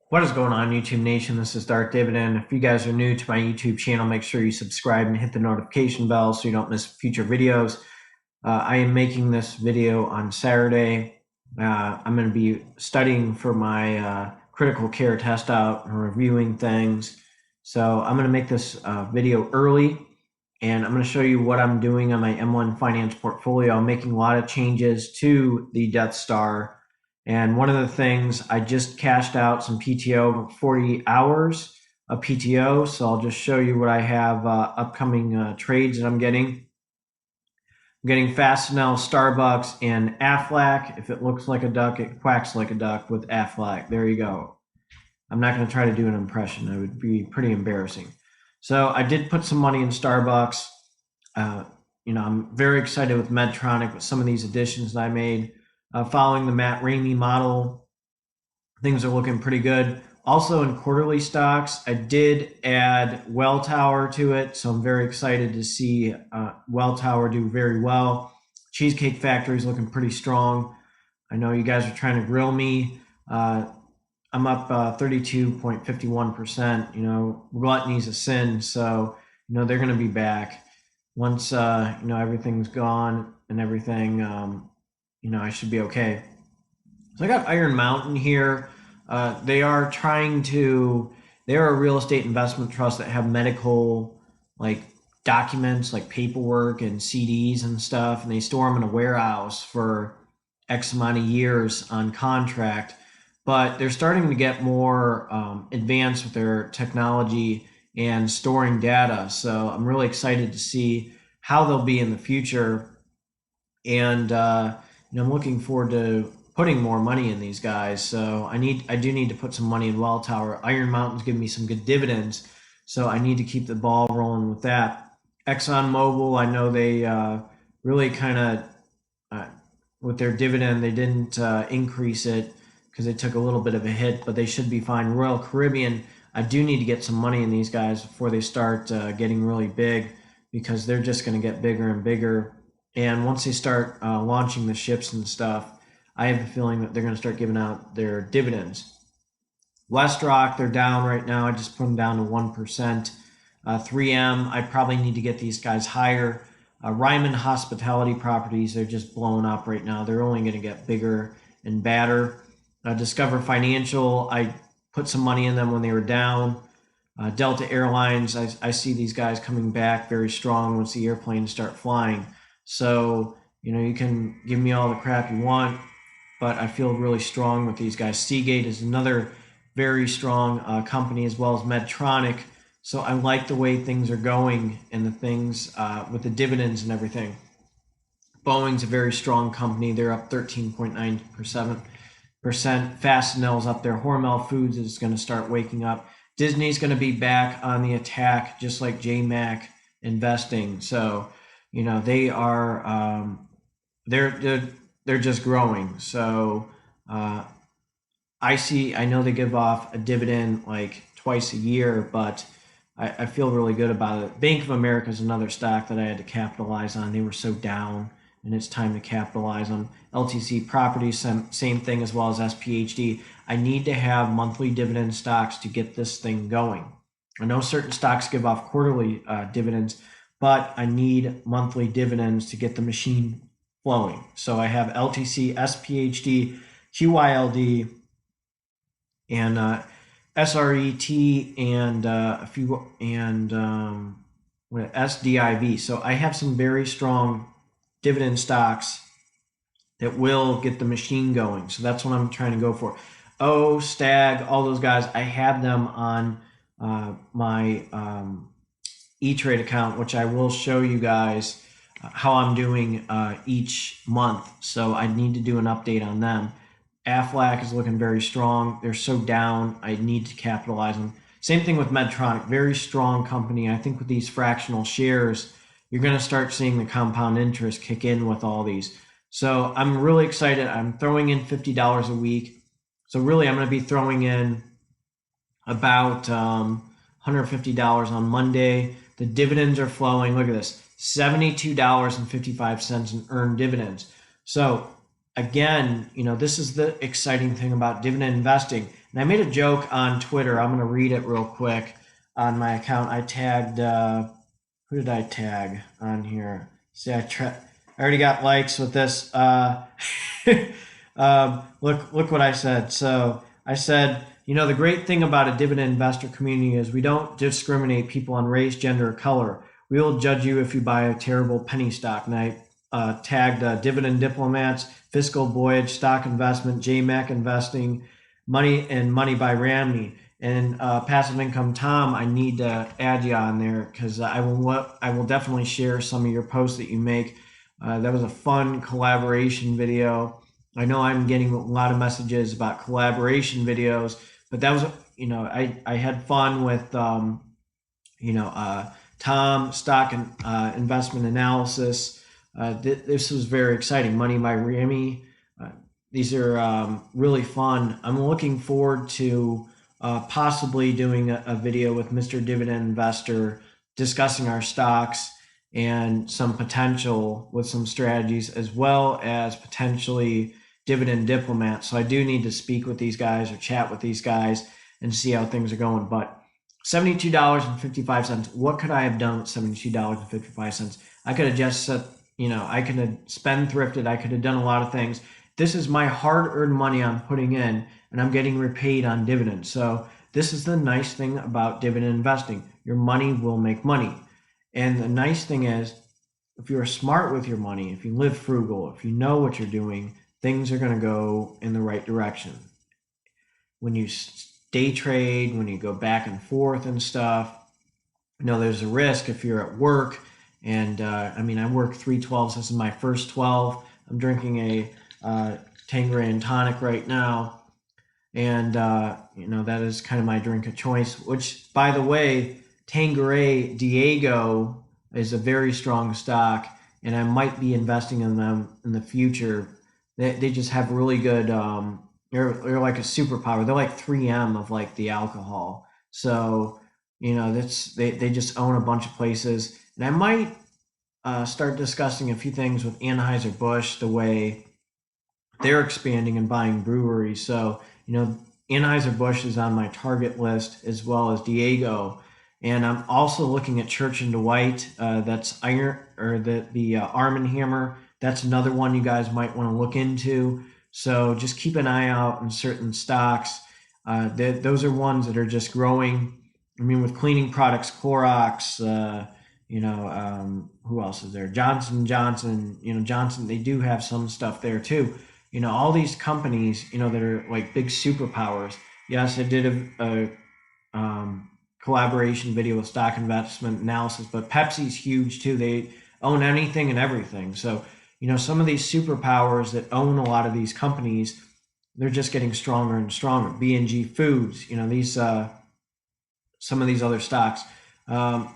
What is going on, YouTube Nation? This is Darth Dividend. If you guys are new to my YouTube channel, make sure you subscribe and hit the notification bell so you don't miss future videos. I am making this video on Saturday. I'm going to be studying for my critical care test out and reviewing things. So I'm going to make this video early, and I'm going to show you what I'm doing on my M1 Finance portfolio. I'm making a lot of changes to the Death Star. And one of the things, I just cashed out some PTO, 40 hours of PTO. So I'll just show you what I have upcoming trades that I'm getting. I'm getting Fastenal, Starbucks, and Aflac. If it looks like a duck, it quacks like a duck with Aflac. There you go. I'm not going to try to do an impression. It would be pretty embarrassing. So I did put some money in Starbucks. I'm very excited with Medtronic with some of these additions that I made. Following the Matt Ramey model, things are looking pretty good. Also in quarterly stocks, I did add Welltower to it, so I'm very excited to see Welltower do very well. Cheesecake Factory is looking pretty strong. I know you guys are trying to grill me. I'm up 32.51%. Gluttony's a sin, so they're going to be back once everything's gone and everything. I should be okay. So I got Iron Mountain here. They're a real estate investment trust that have medical documents, like paperwork and CDs and stuff, and they store them in a warehouse for X amount of years on contract. But they're starting to get more advanced with their technology and storing data. So I'm really excited to see how they'll be in the future. And I'm looking forward to putting more money in these guys. So I do need to put some money in Welltower. Iron Mountain's giving me some good dividends, so I need to keep the ball rolling with that. ExxonMobil, I know they really kind of with their dividend, they didn't increase it because they took a little bit of a hit, but they should be fine. Royal Caribbean, I do need to get some money in these guys before they start getting really big, because they're just going to get bigger and bigger. And once they start launching the ships and stuff, I have a feeling that they're going to start giving out their dividends. WestRock, they're down right now. I just put them down to 1%. 3M, I probably need to get these guys higher. Ryman Hospitality Properties, they're just blowing up right now. They're only going to get bigger and badder. Discover Financial, I put some money in them when they were down. Delta Airlines, I see these guys coming back very strong once the airplanes start flying. So, you can give me all the crap you want, but I feel really strong with these guys. Seagate is another very strong company, as well as Medtronic. So I like the way things are going and the things with the dividends and everything. Boeing's a very strong company. They're up 13.9%. Fastenal's up there. Hormel Foods is going to start waking up. Disney's going to be back on the attack, just like JMac Investing. So, they are they're just growing. So I know they give off a dividend like twice a year, but I feel really good about it. Bank of America is another stock that I had to capitalize on. They were so down, and it's time to capitalize on. LTC Properties, same thing, as well as SPHD. I need to have monthly dividend stocks to get this thing going. I know certain stocks give off quarterly dividends, but I need monthly dividends to get the machine flowing. So I have LTC, SPHD, QYLD, and SRET, and a few, and SDIV. So I have some very strong dividend stocks that will get the machine going. So that's what I'm trying to go for. Stag, all those guys, I have them on my E-Trade account, which I will show you guys how I'm doing each month. So I need to do an update on them. Aflac is looking very strong. They're so down, I need to capitalize them. Same thing with Medtronic, very strong company. I think with these fractional shares, you're going to start seeing the compound interest kick in with all these. So I'm really excited. I'm throwing in $50 a week. So really, I'm going to be throwing in about $150 on Monday. The dividends are flowing. Look at this, $72.55 in earned dividends. So again, this is the exciting thing about dividend investing. And I made a joke on Twitter. I'm going to read it real quick on my account. I tagged, who did I tag on here? See, I already got likes with this. Look what I said. So I said, the great thing about a dividend investor community is we don't discriminate people on race, gender, or color. We will judge you if you buy a terrible penny stock. And I tagged Dividend Diplomats, Fiscal Voyage, Stock Investment, JMac Investing, Money by Ramney, and Passive Income Tom. I need to add you on there because I will definitely share some of your posts that you make. That was a fun collaboration video. I know I'm getting a lot of messages about collaboration videos, but that was, I had fun with, Tom, stock and investment analysis. This was very exciting. Money by Remy. These are really fun. I'm looking forward to possibly doing a video with Mr. Dividend Investor discussing our stocks and some potential with some strategies, as well as potentially Dividend Diplomats. So I do need to speak with these guys or chat with these guys and see how things are going. But $72.55. What could I have done with $72.55? I could have just said, I could have spendthrifted. I could have done a lot of things. This is my hard-earned money I'm putting in, and I'm getting repaid on dividends. So this is the nice thing about dividend investing. Your money will make money. And the nice thing is, if you're smart with your money, if you live frugal, if you know what you're doing, things are going to go in the right direction. When you day trade, when you go back and forth and stuff, there's a risk if you're at work. And I work 3/12s. This is my first 12. I'm drinking a Tanqueray and tonic right now. And, that is kind of my drink of choice, which, by the way, Tanqueray Diego is a very strong stock, and I might be investing in them in the future. They just have really good, they're like a superpower. They're like 3M of like the alcohol. So, they just own a bunch of places. And I might start discussing a few things with Anheuser-Busch, the way they're expanding and buying breweries. So, Anheuser-Busch is on my target list, as well as Diego. And I'm also looking at Church and Dwight. That's iron, or the Arm & Hammer. That's another one you guys might want to look into. So just keep an eye out on certain stocks. Those are ones that are just growing. With cleaning products, Clorox, who else is there? Johnson Johnson. Johnson. They do have some stuff there too. All these companies, that are like big superpowers. Yes, I did a collaboration video with Stock Investment Analysis, but Pepsi's huge too. They own anything and everything. So, some of these superpowers that own a lot of these companies, they're just getting stronger and stronger. B&G Foods, these some of these other stocks. I'm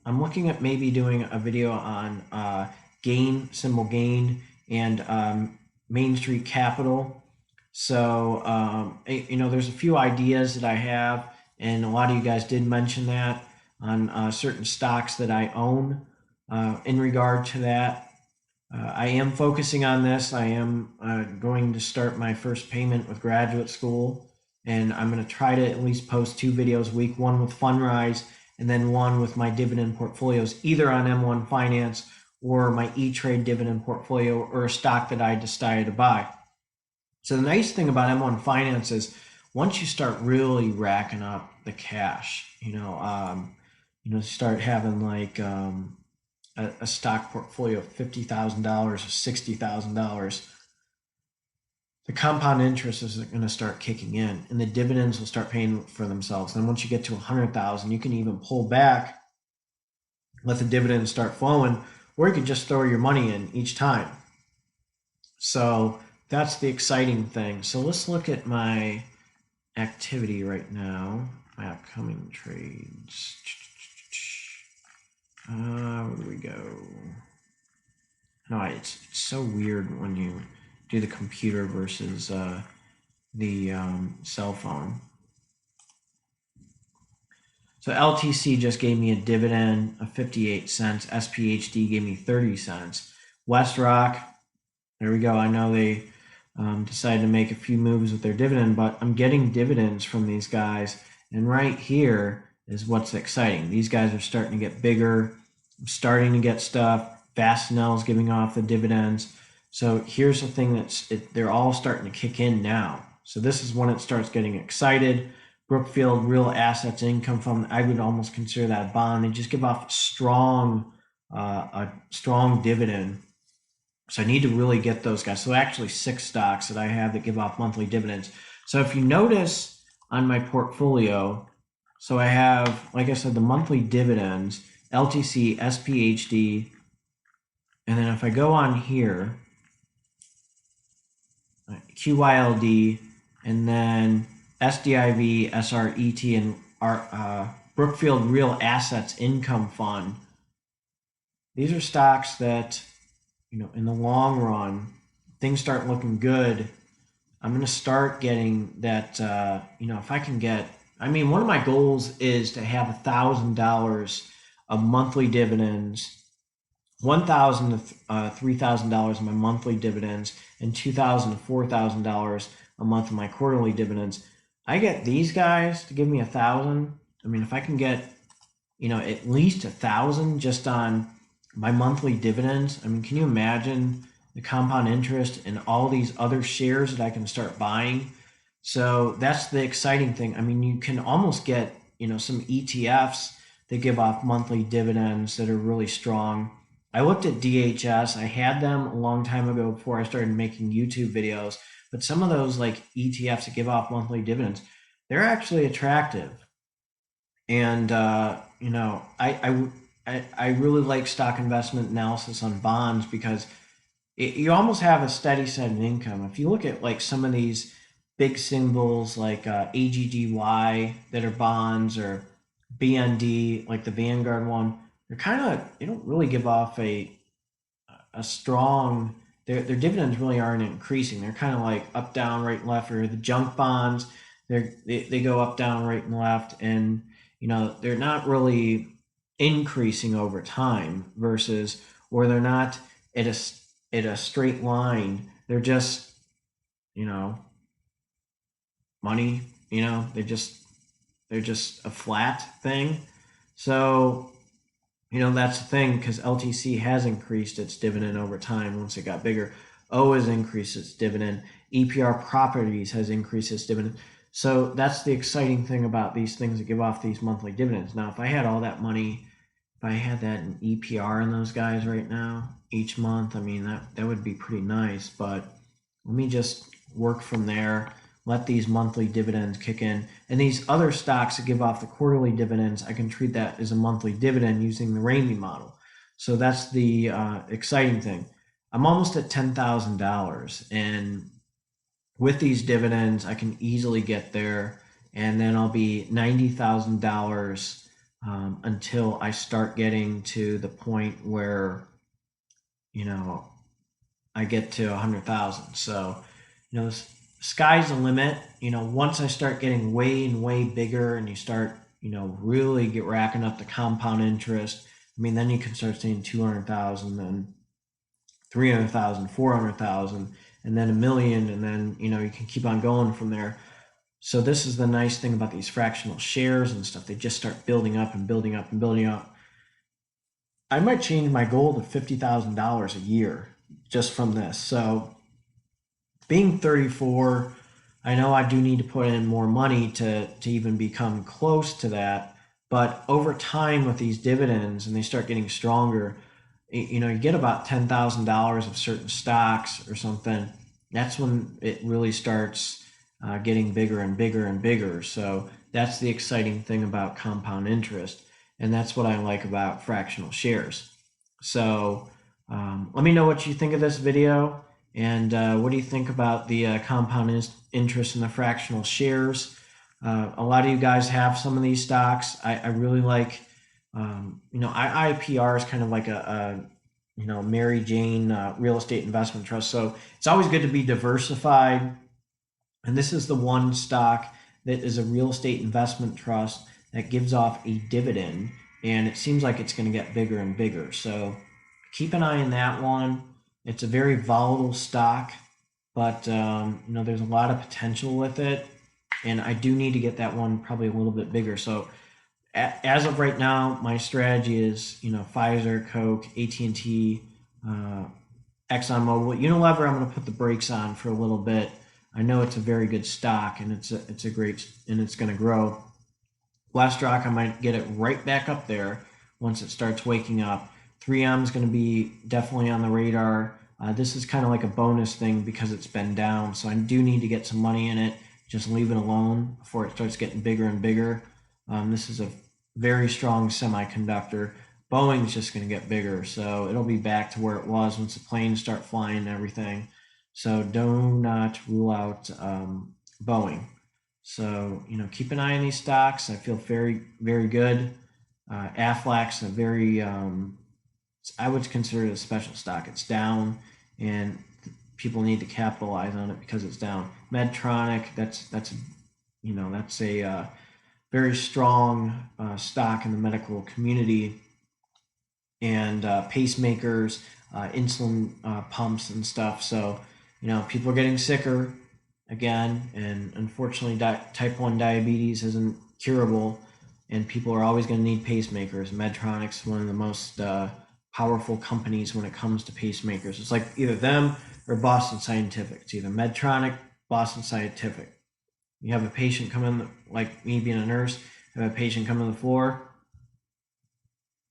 looking at maybe doing a video on GAIN, symbol GAIN, and Main Street Capital. So, there's a few ideas that I have, and a lot of you guys did mention that on certain stocks that I own in regard to that. I am focusing on this. I am going to start my first payment with graduate school, and I'm going to try to at least post 2 videos a week, one with Fundrise and then one with my dividend portfolios, either on M1 Finance or my E-Trade dividend portfolio, or a stock that I decided to buy. So the nice thing about M1 Finance is once you start really racking up the cash, start having like a stock portfolio of $50,000 or $60,000, the compound interest is going to start kicking in, and the dividends will start paying for themselves. And once you get to 100,000, you can even pull back, let the dividends start flowing, or you could just throw your money in each time. So that's the exciting thing. So let's look at my activity right now, my upcoming trades. Where do we go? No, it's so weird when you do the computer versus the cell phone. So LTC just gave me a dividend of 58 cents. SPHD gave me 30 cents. WestRock, there we go. I know they decided to make a few moves with their dividend, but I'm getting dividends from these guys. And right here is what's exciting. These guys are starting to get bigger. I'm starting to get stuff. Fastenal's giving off the dividends. So here's the thing they're all starting to kick in now. So this is when it starts getting excited. Brookfield Real Assets Income Fund, I would almost consider that a bond. They just give off a strong dividend. So I need to really get those guys. So actually 6 stocks that I have that give off monthly dividends. So if you notice on my portfolio, so I have, like I said, the monthly dividends, LTC, SPHD, and then if I go on here, QYLD, and then SDIV, SRET, and our Brookfield Real Assets Income Fund. These are stocks that, in the long run, things start looking good. I'm going to start getting that, if I can get, one of my goals is to have $1,000 of monthly dividends, $1,000 to $3,000 of my monthly dividends, and $2,000 to $4,000 a month of my quarterly dividends. I get these guys to give me $1,000. If I can get, at least $1,000 just on my monthly dividends, can you imagine the compound interest and all these other shares that I can start buying? So that's the exciting thing. You can almost get, some ETFs that give off monthly dividends that are really strong. I looked at DHS. I had them a long time ago before I started making YouTube videos, but some of those like ETFs that give off monthly dividends, they're actually attractive. And, I really like stock investment analysis on bonds because you almost have a steady set of income. If you look at like some of these big symbols like AGGY that are bonds, or BND, like the Vanguard one, they don't really give off a strong, their dividends really aren't increasing. They're kind of like up, down, right, and left, or the junk bonds, they go up, down, right, and left, and they're not really increasing over time, versus, or they're not at a straight line. They're just, money, they're just a flat thing. So, that's the thing, because LTC has increased its dividend over time once it got bigger. O has increased its dividend. EPR Properties has increased its dividend. So that's the exciting thing about these things that give off these monthly dividends. Now, if I had all that money, if I had that in EPR in those guys right now each month, that would be pretty nice. But let me just work from there, let these monthly dividends kick in. And these other stocks that give off the quarterly dividends, I can treat that as a monthly dividend using the Ramey model. So that's the exciting thing. I'm almost at $10,000, and with these dividends, I can easily get there, and then I'll be $90,000 until I start getting to the point where, I get to 100,000. So, the sky's the limit. Once I start getting way and way bigger, and you start, really get racking up the compound interest, then you can start seeing 200,000, then 300,000, 400,000, and then $1 million, and then you can keep on going from there. So this is the nice thing about these fractional shares and stuff. They just start building up and building up and building up. I might change my goal to $50,000 a year just from this. So being 34, I know I do need to put in more money to even become close to that. But over time with these dividends, and they start getting stronger, you get about $10,000 of certain stocks or something. That's when it really starts getting bigger and bigger and bigger. So that's the exciting thing about compound interest. And that's what I like about fractional shares. So let me know what you think of this video. And what do you think about the compound interest in the fractional shares? A lot of you guys have some of these stocks. I really like, IIPR is kind of like a Mary Jane real estate investment trust. So it's always good to be diversified. And this is the one stock that is a real estate investment trust that gives off a dividend. And it seems like it's going to get bigger and bigger. So keep an eye on that one. It's a very volatile stock, but there's a lot of potential with it, and I do need to get that one probably a little bit bigger. So as of right now, my strategy is Pfizer, Coke, AT&T, ExxonMobil, Unilever. I'm going to put the brakes on for a little bit. I know it's a very good stock, and it's a great, and it's going to grow. BlackRock, I might get it right back up there once it starts waking up. 3M is going to be definitely on the radar. This is kind of like a bonus thing because it's been down, so I do need to get some money in it. Just leave it alone before it starts getting bigger and bigger. This is a very strong semiconductor. Boeing's just going to get bigger, so it'll be back to where it was once the planes start flying and everything. So do not rule out Boeing. So keep an eye on these stocks. I feel very, very good. Aflac's a very, I would consider it a special stock. It's down, and people need to capitalize on it because it's down. Medtronic, that's a very strong stock in the medical community, and pacemakers, insulin pumps and stuff. So people are getting sicker again, and unfortunately type 1 diabetes isn't curable, and people are always going to need pacemakers. Medtronic's one of the most powerful companies when it comes to pacemakers. It's like either them or Boston Scientific. It's either Medtronic, Boston Scientific. You have a patient come in, like me being a nurse, have a patient come to the floor,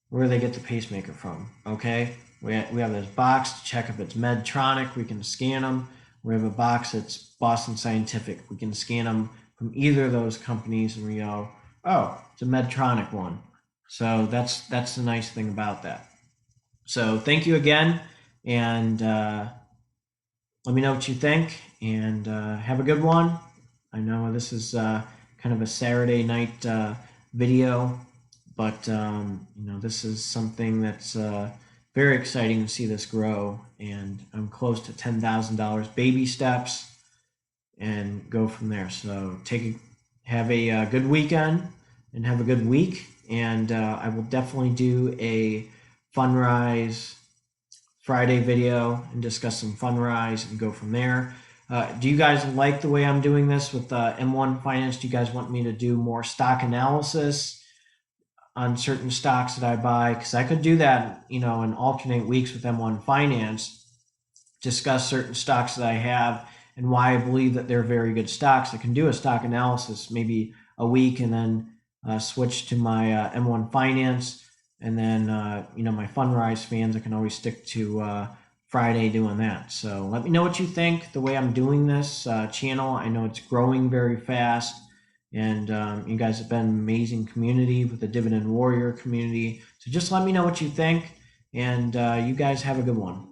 where do they get the pacemaker from? Okay, we have this box to check if it's Medtronic. We can scan them. We have a box that's Boston Scientific. We can scan them from either of those companies, and we go, oh, it's a Medtronic one. So that's the nice thing about that. So thank you again, and let me know what you think, and have a good one. I know this is kind of a Saturday night video, but this is something that's very exciting to see this grow, and I'm close to $10,000, baby steps, and go from there. So have a good weekend and have a good week, and I will definitely do a Fundrise Friday video and discuss some Fundrise and go from there. Do you guys like the way I'm doing this with M1 Finance? Do you guys want me to do more stock analysis on certain stocks that I buy? Because I could do that, in alternate weeks with M1 Finance, discuss certain stocks that I have and why I believe that they're very good stocks. I can do a stock analysis maybe a week, and then switch to my M1 Finance, and then my Fundrise fans, I can always stick to Friday doing that. So let me know what you think the way I'm doing this channel. I know it's growing very fast, and you guys have been an amazing community with the Dividend Warrior community. So just let me know what you think, and you guys have a good one.